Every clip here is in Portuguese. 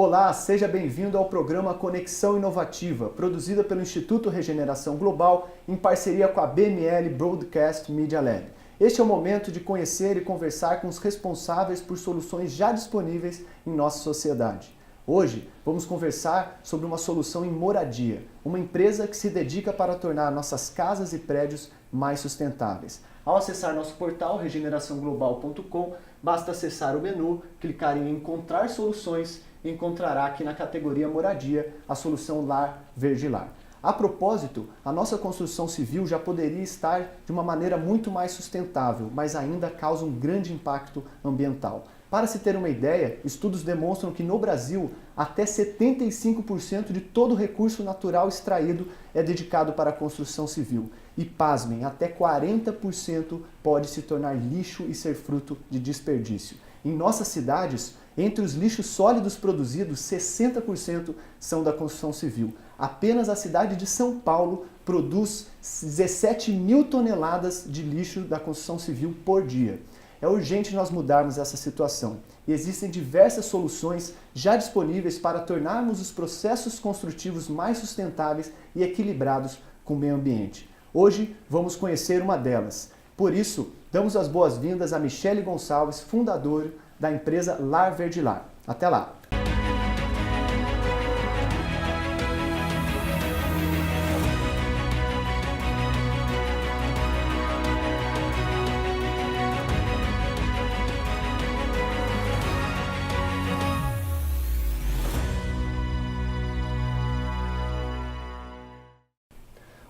Olá, seja bem-vindo ao programa Conexão Inovativa, produzida pelo Instituto Regeneração Global em parceria com a BML Broadcast Media Lab. Este é o momento de conhecer e conversar com os responsáveis por soluções já disponíveis em nossa sociedade. Hoje, vamos conversar sobre uma solução em moradia, uma empresa que se dedica para tornar nossas casas e prédios mais sustentáveis. Ao acessar nosso portal regeneraçãoglobal.com, basta acessar o menu, clicar em Encontrar Soluções e encontrará aqui na categoria Moradia a solução Lar Verde Lar. A propósito, a nossa construção civil já poderia estar de uma maneira muito mais sustentável, mas ainda causa um grande impacto ambiental. Para se ter uma ideia, estudos demonstram que no Brasil, até 75% de todo o recurso natural extraído é dedicado para a construção civil. E pasmem, até 40% pode se tornar lixo e ser fruto de desperdício. Em nossas cidades, entre os lixos sólidos produzidos, 60% são da construção civil. Apenas a cidade de São Paulo produz 17 mil toneladas de lixo da construção civil por dia. É urgente nós mudarmos essa situação. E existem diversas soluções já disponíveis para tornarmos os processos construtivos mais sustentáveis e equilibrados com o meio ambiente. Hoje vamos conhecer uma delas. Por isso, damos as boas-vindas a Michele Gonçalves, fundadora da empresa Lar Verde Lar. Até lá!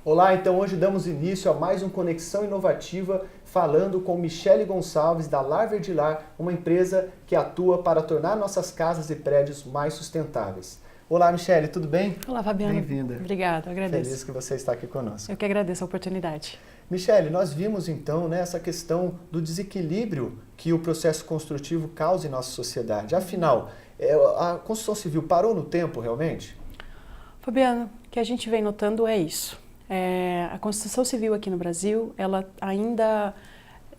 Olá, então hoje damos início a mais um Conexão Inovativa, falando com Michele Gonçalves da Lar Verde Lar, uma empresa que atua para tornar nossas casas e prédios mais sustentáveis. Olá, Michele, tudo bem? Olá, Fabiano. Bem-vinda. Obrigada, agradeço. Feliz que você está aqui conosco. Eu que agradeço a oportunidade. Michele, nós vimos então essa questão do desequilíbrio que o processo construtivo causa em nossa sociedade. Afinal, a construção civil parou no tempo realmente? Fabiano, o que a gente vem notando é isso. A construção civil aqui no Brasil, ela ainda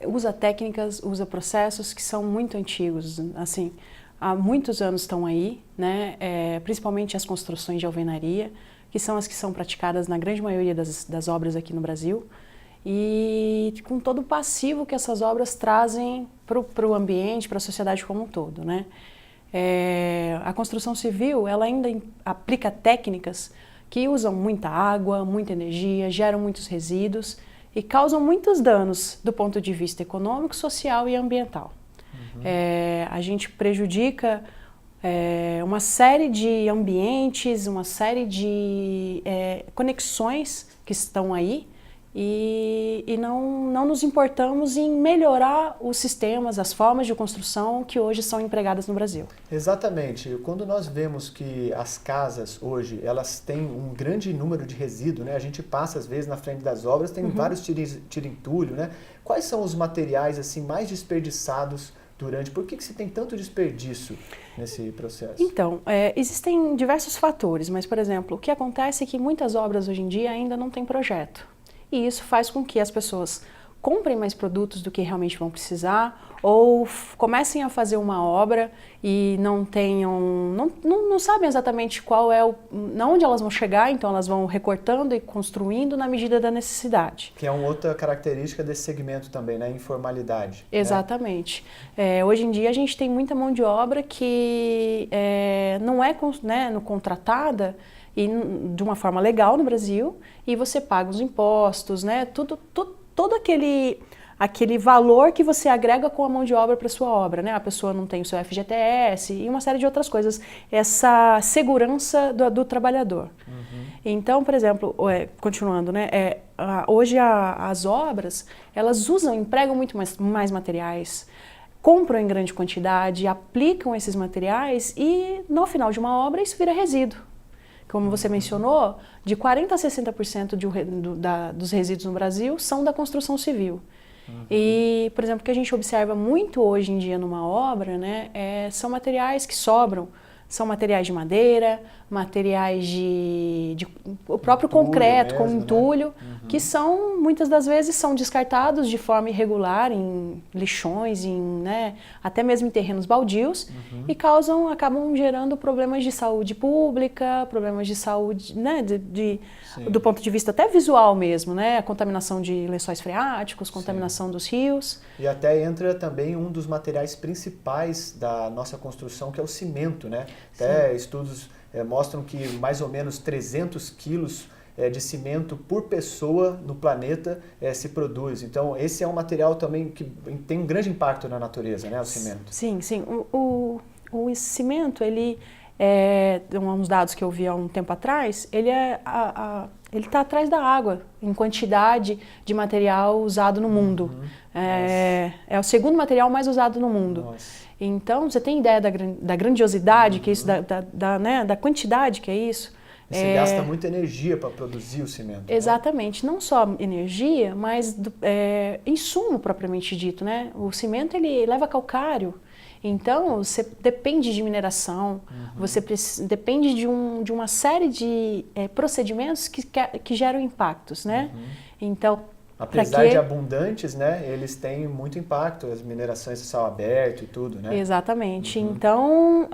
usa técnicas, usa processos que são muito antigos, assim, há muitos anos estão aí, né? Principalmente as construções de alvenaria, que são as que são praticadas na grande maioria das obras aqui no Brasil, e com todo o passivo que essas obras trazem para o ambiente, para a sociedade como um todo, né? A construção civil, ela ainda aplica técnicas que usam muita água, muita energia, geram muitos resíduos e causam muitos danos do ponto de vista econômico, social e ambiental. A gente prejudica uma série de ambientes, uma série de conexões que estão aí e não nos importamos em melhorar os sistemas, as formas de construção que hoje são empregadas no Brasil. Exatamente. Quando nós vemos que as casas hoje, elas têm um grande número de resíduos, né? A gente passa às vezes na frente das obras, tem vários tira-entulho, né? Quais são os materiais assim mais desperdiçados durante? Por que se tem tanto desperdício nesse processo? Então, existem diversos fatores, mas, por exemplo, o que acontece é que muitas obras hoje em dia ainda não têm projeto. E isso faz com que as pessoas comprem mais produtos do que realmente vão precisar ou comecem a fazer uma obra e não sabem exatamente onde elas vão chegar, então elas vão recortando e construindo na medida da necessidade. Que é uma outra característica desse segmento também, né? Informalidade. Exatamente. Hoje em dia a gente tem muita mão de obra que não é contratada e de uma forma legal no Brasil, e você paga os impostos, né? Todo aquele valor que você agrega com a mão de obra para sua obra, né? A pessoa não tem o seu FGTS e uma série de outras coisas. Essa segurança do trabalhador. Então, por exemplo, continuando, né? Hoje as obras, elas empregam muito mais materiais, compram em grande quantidade, aplicam esses materiais e no final de uma obra isso vira resíduo. Como você mencionou, de 40% a 60% dos resíduos no Brasil são da construção civil. E, por exemplo, o que a gente observa muito hoje em dia numa obra, né, são materiais que sobram. São materiais de madeira, materiais o próprio Entulho concreto, mesmo, com né? entulho, que são, muitas das vezes, são descartados de forma irregular em lixões, né, até mesmo em terrenos baldios, e acabam gerando problemas de saúde pública, problemas de saúde, né, do ponto de vista até visual mesmo, né, a contaminação de lençóis freáticos, contaminação dos rios. E até entra também um dos materiais principais da nossa construção, que é o cimento, né? Até estudos mostram que mais ou menos 300 quilos de cimento por pessoa no planeta se produz. Então, esse é um material também que tem um grande impacto na natureza, né, o cimento. Sim, sim. O cimento, ele, uns dados que eu vi há um tempo atrás, ele está atrás da água em quantidade de material usado no mundo. É o segundo material mais usado no mundo. Nossa. Então, você tem ideia da grandiosidade que é isso, da quantidade que é isso? Você gasta muita energia para produzir o cimento. Exatamente. Né? Não só energia, mas insumo propriamente dito. Né? O cimento ele leva calcário. Então, você depende de mineração, você depende de uma série de procedimentos que geram impactos. Né? Então, apesar de abundantes, né, eles têm muito impacto, as minerações de céu aberto e tudo, né? Exatamente. Então,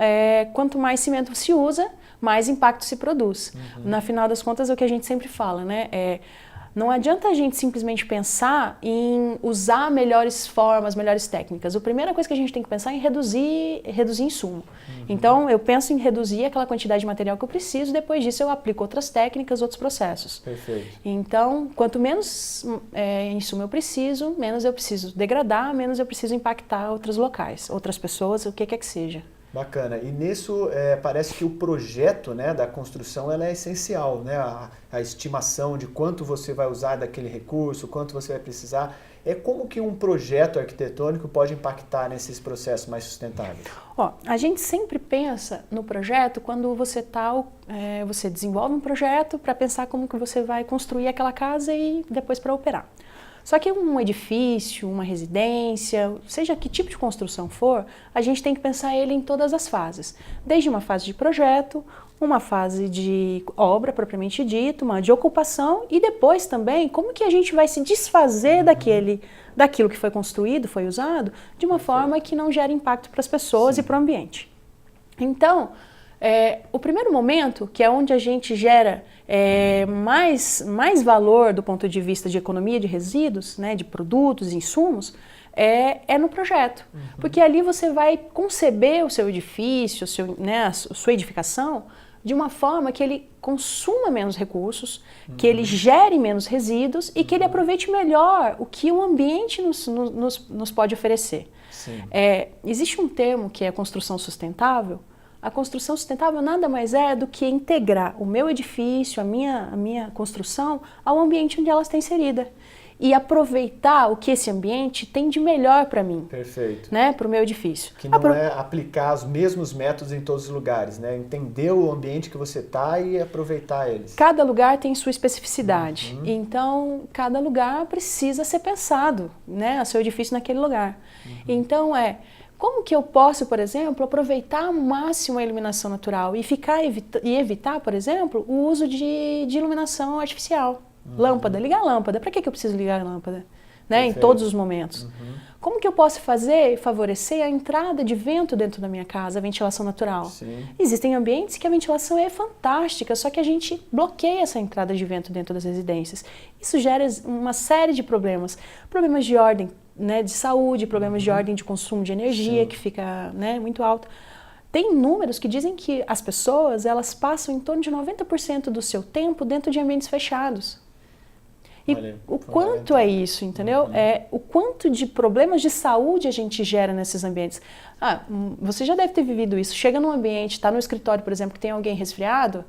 quanto mais cimento se usa, mais impacto se produz. Na final das contas, é o que a gente sempre fala, né? Não adianta a gente simplesmente pensar em usar melhores formas, melhores técnicas. A primeira coisa que a gente tem que pensar é em reduzir insumo. Então, eu penso em reduzir aquela quantidade de material que eu preciso, depois disso eu aplico outras técnicas, outros processos. Perfeito. Então, quanto menos insumo eu preciso, menos eu preciso degradar, menos eu preciso impactar outros locais, outras pessoas, o que quer que seja. Bacana. E nisso parece que o projeto, né, da construção ela é essencial, né? A estimação de quanto você vai usar daquele recurso, quanto você vai precisar. Como que um projeto arquitetônico pode impactar nesses processos mais sustentáveis? A gente sempre pensa no projeto quando você desenvolve um projeto para pensar como que você vai construir aquela casa e depois para operar. Só que um edifício, uma residência, seja que tipo de construção for, a gente tem que pensar ele em todas as fases. Desde uma fase de projeto, uma fase de obra propriamente dita, uma de ocupação e depois também como que a gente vai se desfazer daquilo que foi construído, foi usado, de uma forma que não gere impacto para as pessoas e para o ambiente. Então, o primeiro momento, que é onde a gente gera mais valor do ponto de vista de economia de resíduos, né, de produtos, insumos, é no projeto. Porque ali você vai conceber o seu edifício, a sua edificação, de uma forma que ele consuma menos recursos, que ele gere menos resíduos e que ele aproveite melhor o que o ambiente nos pode oferecer. Existe um termo que é a construção sustentável. A construção sustentável nada mais é do que integrar o meu edifício, a minha construção, ao ambiente onde ela está inserida. E aproveitar o que esse ambiente tem de melhor para mim. Perfeito. Né, para o meu edifício. Que não é aplicar os mesmos métodos em todos os lugares, né? Entender o ambiente que você está e aproveitar eles. Cada lugar tem sua especificidade. Então, cada lugar precisa ser pensado, né? O seu edifício naquele lugar. Então, como que eu posso, por exemplo, aproveitar ao máximo a iluminação natural e evitar, por exemplo, o uso de iluminação artificial? Lâmpada, ligar a lâmpada. Para que eu preciso ligar a lâmpada? Né, em todos os momentos. Como que eu posso favorecer a entrada de vento dentro da minha casa, a ventilação natural? Existem ambientes que a ventilação é fantástica, só que a gente bloqueia essa entrada de vento dentro das residências. Isso gera uma série de problemas. Problemas de ordem, né, de saúde, problemas de ordem de consumo de energia, que fica, né, muito alto. Tem números que dizem que as pessoas elas passam em torno de 90% do seu tempo dentro de ambientes fechados. E o quanto é isso, entendeu? O quanto de problemas de saúde a gente gera nesses ambientes. Você já deve ter vivido isso. Chega num ambiente, está no escritório, por exemplo, que tem alguém resfriado,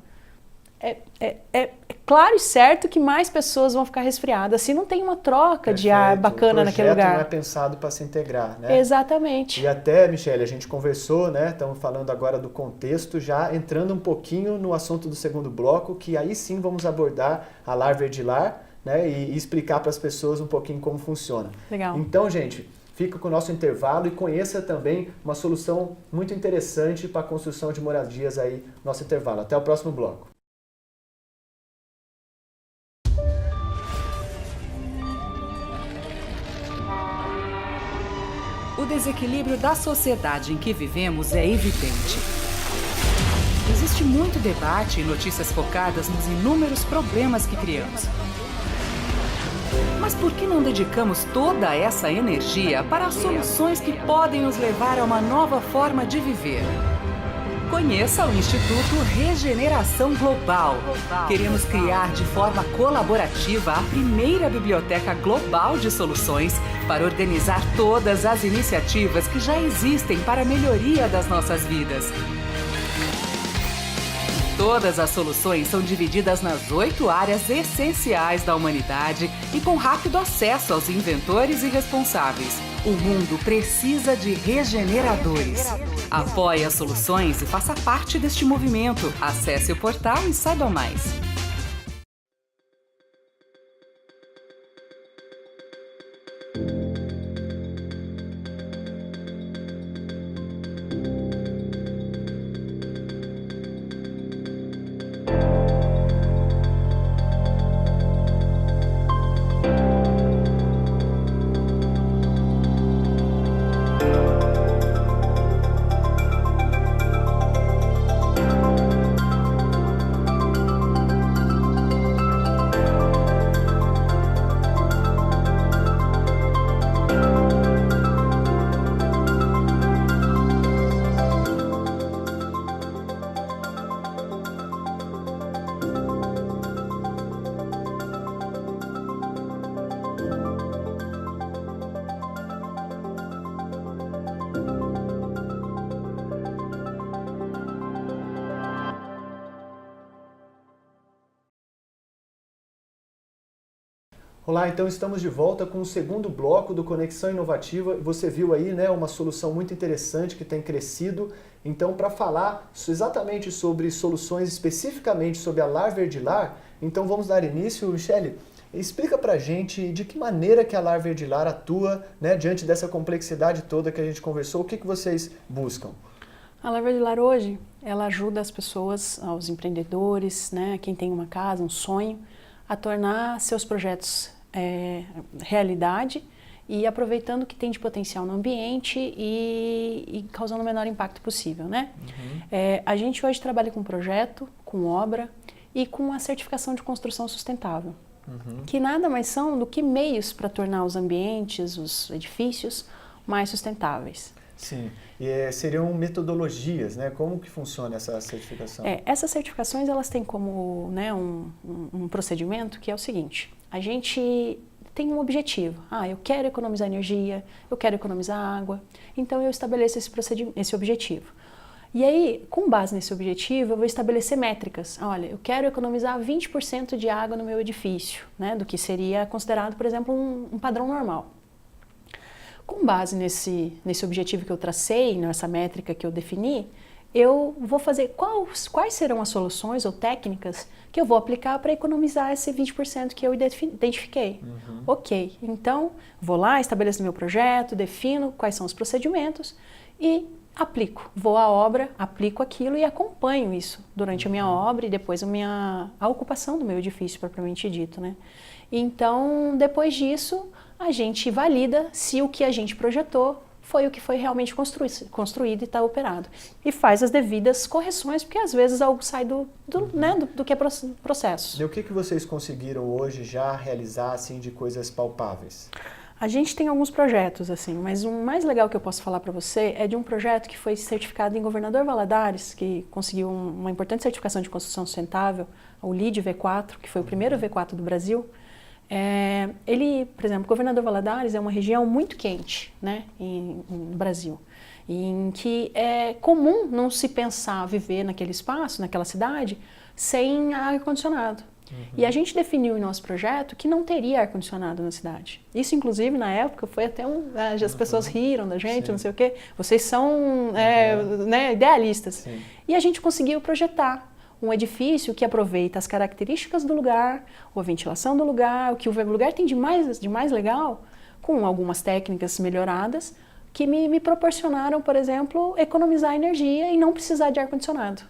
é claro e certo que mais pessoas vão ficar resfriadas se não tem uma troca de ar bacana naquele lugar. O projeto não é pensado para se integrar, né? Exatamente. E até, Michele, a gente conversou, né? Estamos falando agora do contexto, já entrando um pouquinho no assunto do segundo bloco, que aí sim vamos abordar a Lar Verdilar, né, e explicar para as pessoas um pouquinho como funciona. Legal. Então, gente, Fica com o nosso intervalo e conheça também uma solução muito interessante para a construção de moradias aí, nosso intervalo. Até o próximo bloco. O desequilíbrio da sociedade em que vivemos é evidente. Existe muito debate e notícias focadas nos inúmeros problemas que criamos. Mas por que não dedicamos toda essa energia para as soluções que podem nos levar a uma nova forma de viver? Conheça o Instituto Regeneração Global. Queremos criar de forma colaborativa a primeira biblioteca global de soluções para organizar todas as iniciativas que já existem para a melhoria das nossas vidas. Todas as soluções são divididas nas 8 áreas essenciais da humanidade e com rápido acesso aos inventores e responsáveis. O mundo precisa de regeneradores. Apoie as soluções e faça parte deste movimento. Acesse o portal e saiba mais. Olá, então estamos de volta com o segundo bloco do Conexão Inovativa. Você viu aí, né, uma solução muito interessante que tem crescido. Então, para falar exatamente sobre soluções, especificamente sobre a Lar Verdilar, então vamos dar início. Michele, explica para a gente de que maneira que a Lar Verdilar atua, né, diante dessa complexidade toda que a gente conversou. O que vocês buscam? A Lar Verdilar hoje, ela ajuda as pessoas, os empreendedores, né, quem tem uma casa, um sonho, a tornar seus projetos realidade e aproveitando o que tem de potencial no ambiente e causando o menor impacto possível, né? A gente hoje trabalha com projeto, com obra e com a certificação de construção sustentável, que nada mais são do que meios para tornar os ambientes, os edifícios mais sustentáveis. Sim, e seriam metodologias, né? Como que funciona essa certificação? Essas certificações, elas têm como, né, um procedimento que é o seguinte: a gente tem um objetivo. Eu quero economizar energia, eu quero economizar água, então eu estabeleço esse objetivo. E aí, com base nesse objetivo, eu vou estabelecer métricas. Olha, eu quero economizar 20% de água no meu edifício, né, do que seria considerado, por exemplo, um padrão normal. Com base nesse objetivo que eu tracei, nessa métrica que eu defini, eu vou fazer quais serão as soluções ou técnicas que eu vou aplicar para economizar esse 20% que eu identifiquei. Ok, então vou lá, estabeleço meu projeto, defino quais são os procedimentos e aplico. Vou à obra, aplico aquilo e acompanho isso durante a minha obra e depois a ocupação do meu edifício, propriamente dito, né? Então, depois disso, a gente valida se o que a gente projetou foi o que foi realmente construído e está operado. E faz as devidas correções, porque às vezes algo sai do que é processo. E o que vocês conseguiram hoje já realizar assim, de coisas palpáveis? A gente tem alguns projetos, assim, mas o mais legal que eu posso falar para você é de um projeto que foi certificado em Governador Valadares, que conseguiu uma importante certificação de construção sustentável, o LEED V4, que foi o primeiro V4 do Brasil. Por exemplo, Governador Valadares é uma região muito quente, né, no Brasil, em que é comum não se pensar viver naquele espaço, naquela cidade, sem ar-condicionado. E a gente definiu em nosso projeto que não teria ar-condicionado na cidade. Isso, inclusive, na época, foi até as pessoas riram da gente, não sei o quê. Vocês são né, idealistas. Sim. E a gente conseguiu projetar um edifício que aproveita as características do lugar, a ventilação do lugar, o que o lugar tem de mais legal, com algumas técnicas melhoradas, que me proporcionaram, por exemplo, economizar energia e não precisar de ar-condicionado.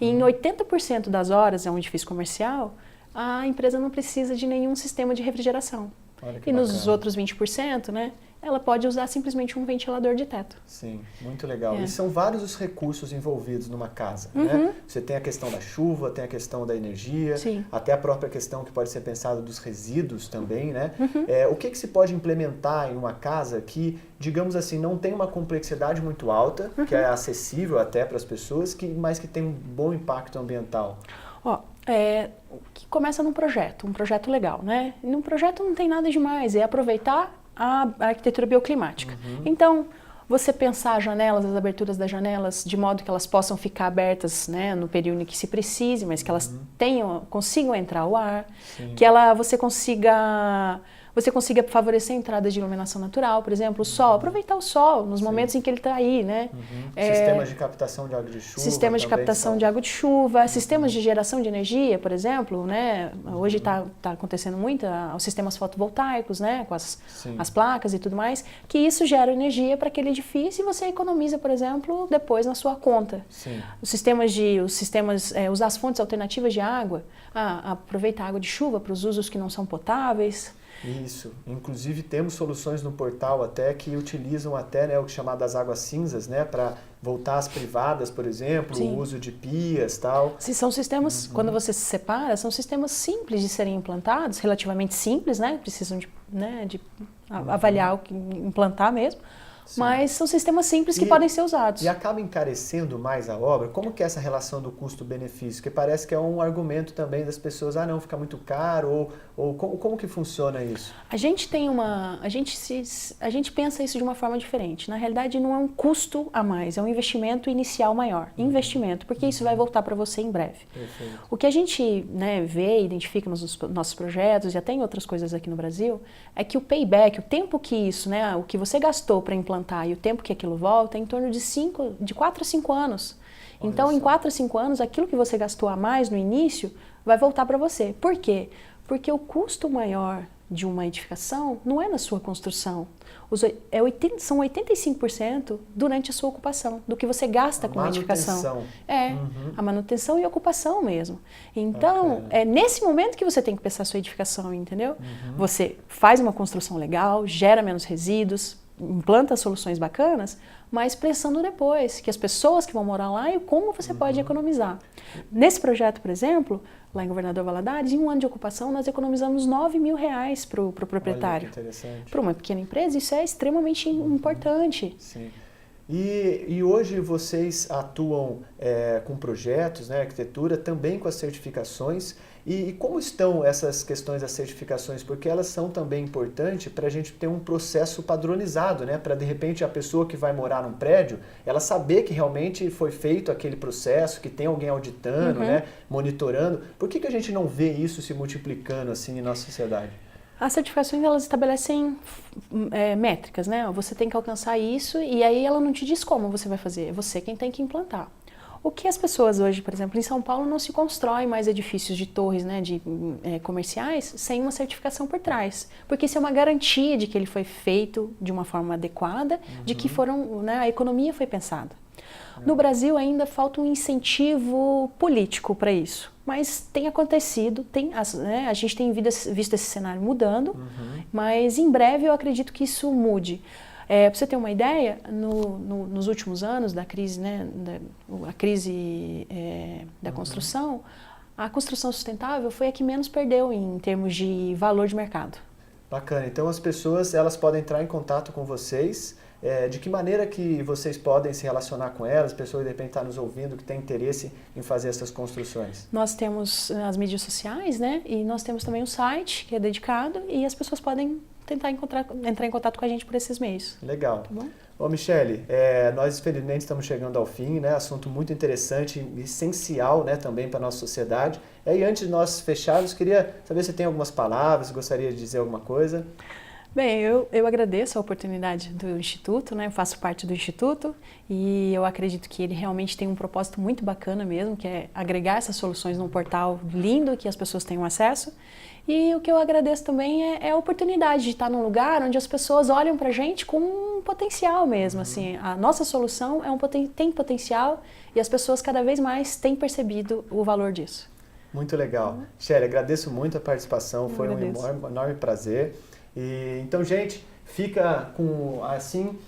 E em 80% das horas, é um edifício comercial, a empresa não precisa de nenhum sistema de refrigeração. E nos outros 20%, né, ela pode usar simplesmente um ventilador de teto. Sim, muito legal. E são vários os recursos envolvidos numa casa, né? Você tem a questão da chuva, tem a questão da energia, até a própria questão que pode ser pensada dos resíduos também, né? O que se pode implementar em uma casa que, digamos assim, não tem uma complexidade muito alta, que é acessível até para as pessoas, mas que tem um bom impacto ambiental? Que começa num projeto, um projeto legal, né? Num projeto não tem nada demais, é aproveitar a arquitetura bioclimática. Então, você pensar as janelas, as aberturas das janelas, de modo que elas possam ficar abertas, né, no período em que se precise, mas que elas consigam entrar o ar, que você consiga favorecer a entrada de iluminação natural, por exemplo, o sol, aproveitar o sol nos momentos em que ele está aí, né? Sistemas de captação de água de chuva. Sistemas de captação de água de chuva, sistemas de geração de energia, por exemplo, né? Hoje está acontecendo muito os sistemas fotovoltaicos, né? Com as placas e tudo mais, que isso gera energia para aquele edifício e você economiza, por exemplo, depois na sua conta. Usar as fontes alternativas de água, aproveitar a água de chuva para os usos que não são potáveis. Isso. Inclusive temos soluções no portal até que utilizam até, né, o que é chamado das águas cinzas, né, para voltar às privadas, por exemplo, o uso de pias, tal. São sistemas, quando você se separa, são sistemas simples de serem implantados, relativamente simples, né, precisam de avaliar o que implantar mesmo. Mas são sistemas simples que podem ser usados. E acaba encarecendo mais a obra? Como que é essa relação do custo-benefício? Que parece que é um argumento também das pessoas, não, fica muito caro, ou como que funciona isso? A gente pensa isso de uma forma diferente. Na realidade, não é um custo a mais, é um investimento inicial maior. Investimento, porque isso vai voltar para você em breve. Perfeito. O que a gente, né, vê e identifica nos nossos projetos, e até em outras coisas aqui no Brasil, é que o payback, o tempo que isso, né, o que você gastou para implantar e o tempo que aquilo volta é em torno de 4 a 5 anos. Então, em 4 a 5 anos, aquilo que você gastou a mais no início vai voltar para você. Por quê? Porque o custo maior de uma edificação não é na sua construção. São 85% durante a sua ocupação, do que você gasta com a edificação. A manutenção e ocupação mesmo. Então, é nesse momento que você tem que pensar a sua edificação, entendeu? Você faz uma construção legal, gera menos resíduos, implanta soluções bacanas, mas pensando depois, que as pessoas que vão morar lá e como você pode economizar. Nesse projeto, por exemplo, lá em Governador Valadares, em um ano de ocupação, nós economizamos R$9.000 para o proprietário. Para uma pequena empresa, isso é extremamente importante. Sim. E hoje vocês atuam com projetos, né, arquitetura, também com as certificações. E como estão essas questões das certificações? Porque elas são também importantes para a gente ter um processo padronizado, né? Para, de repente, a pessoa que vai morar num prédio, ela saber que realmente foi feito aquele processo, que tem alguém auditando, né? Monitorando. Por que a gente não vê isso se multiplicando assim em nossa sociedade? As certificações, elas estabelecem métricas, né? Você tem que alcançar isso e aí ela não te diz como você vai fazer, é você quem tem que implantar. O que as pessoas hoje, por exemplo, em São Paulo não se constrói mais edifícios de torres, né, comerciais sem uma certificação por trás. Porque isso é uma garantia de que ele foi feito de uma forma adequada, de que a economia foi pensada. No Brasil ainda falta um incentivo político para isso. Mas tem acontecido, a gente tem visto esse cenário mudando, mas em breve eu acredito que isso mude. Para você ter uma ideia, nos últimos anos da crise, né, a crise da construção, a construção sustentável foi a que menos perdeu em termos de valor de mercado. Bacana. Então as pessoas elas podem entrar em contato com vocês. De que maneira que vocês podem se relacionar com elas? As pessoas de repente estão nos ouvindo que têm interesse em fazer essas construções. Nós temos as mídias sociais, né? E nós temos também um site que é dedicado e as pessoas podem tentar entrar em contato com a gente por esses meios. Legal. Tá bom? Ô Michele, nós infelizmente estamos chegando ao fim, né? Assunto muito interessante e essencial, né, também para a nossa sociedade. E antes de nós fecharmos, queria saber se tem algumas palavras, gostaria de dizer alguma coisa. Bem, eu agradeço a oportunidade do Instituto, né? Eu faço parte do Instituto e eu acredito que ele realmente tem um propósito muito bacana mesmo, que é agregar essas soluções num portal lindo que as pessoas tenham acesso. E o que eu agradeço também é a oportunidade de estar num lugar onde as pessoas olham pra gente com um potencial mesmo, assim. A nossa solução tem potencial e as pessoas cada vez mais têm percebido o valor disso. Muito legal. Shelly, agradeço muito a participação, foi um enorme prazer. E, então, gente, fica com assim,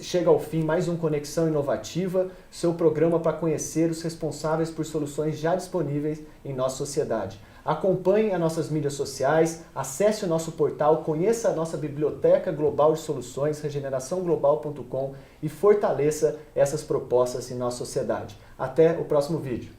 chega ao fim mais um Conexão Inovativa, seu programa para conhecer os responsáveis por soluções já disponíveis em nossa sociedade. Acompanhe as nossas mídias sociais, acesse o nosso portal, conheça a nossa biblioteca global de soluções, regeneraçãoglobal.com, e fortaleça essas propostas em nossa sociedade. Até o próximo vídeo.